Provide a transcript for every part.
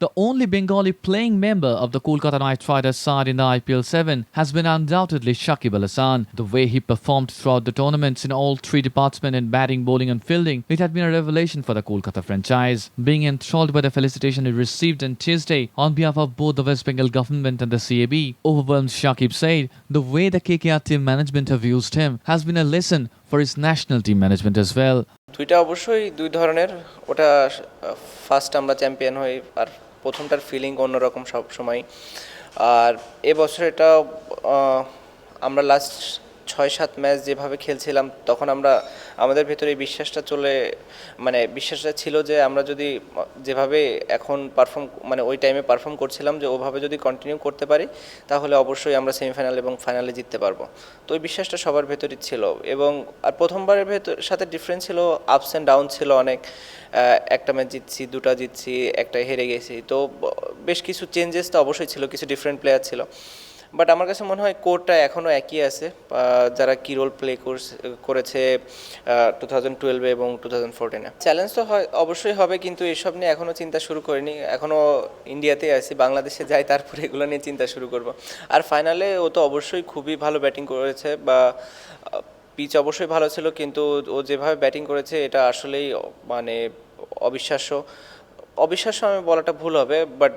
The only Bengali playing member of the Kolkata Knight Riders side in the IPL 7 has been undoubtedly Shakib Al Hasan. The way he performed throughout the tournaments in all three departments in batting, bowling and fielding, it had been a revelation for the Kolkata franchise. Being enthralled by the felicitation he received on Tuesday on behalf of both the West Bengal government and the CAB, overwhelmed Shakib said the way the KKR team management have used him has been a lesson for his national team management as well. দুইটা অবশ্যই দুই ধরনের। ওটা first আমরা champion হই, আর প্রথমটার feeling অন্যরকম সব সময়। আর এবছর এটা আমরা লাস্ট ৬-৭ ম্যাচ যেভাবে খেলছিলাম, তখন আমাদের ভেতরে এই বিশ্বাসটা বিশ্বাসটা ছিল যে আমরা যদি যেভাবে এখন ওই টাইমে পারফর্ম করছিলাম, যে ওভাবে যদি কন্টিনিউ করতে পারি তাহলে অবশ্যই আমরা সেমিফাইনাল এবং ফাইনালে জিততে পারবো। তো ওই বিশ্বাসটা সবার ভেতরই ছিল। এবং আর প্রথমবারের সাথে ডিফারেন্স ছিল, আপস অ্যান্ড ডাউন ছিল অনেক। একটা ম্যাচ জিতছি, দুটা জিতছি, একটা হেরে গেছি। তো বেশ কিছু চেঞ্জেস তো অবশ্যই ছিল, কিছু ডিফারেন্ট প্লেয়ার ছিল। বাট আমার কাছে মনে হয় কোরটা এখনও একই আছে, যারা কি রোল প্লে করেছে 2012 এবং 2014-এ। চ্যালেঞ্জ তো অবশ্যই হবে, কিন্তু এসব নিয়ে এখনও চিন্তা শুরু করিনি। এখনও ইন্ডিয়াতেই আছি, বাংলাদেশে যাই তারপরে এগুলো নিয়ে চিন্তা শুরু করব। আর ফাইনালে ও তো অবশ্যই খুবই ভালো ব্যাটিং করেছে, পিচ অবশ্যই ভালো ছিল, কিন্তু ও যেভাবে ব্যাটিং করেছে এটা আসলেই অবিশ্বাস্য। অবিশ্বাস্য আমি বলাটা ভুল হবে, বাট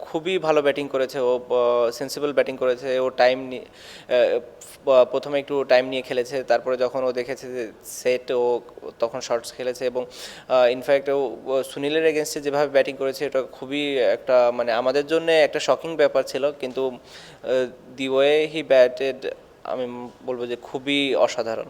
খুবই ভালো ব্যাটিং করেছে ও, সেন্সিবল ব্যাটিং করেছে ও। প্রথমে একটু টাইম নিয়ে খেলেছে, তারপরে যখন ও দেখেছে যে সেট, ও তখন শর্টস খেলেছে। এবং ইনফ্যাক্ট ও সুনীলের এগেনস্টে যেভাবে ব্যাটিং করেছে, এটা খুবই একটা আমাদের জন্য একটা শকিং ব্যাপার ছিল, কিন্তু দি ওয়ে হি ব্যাটেড আমি বলবো যে খুবই অসাধারণ।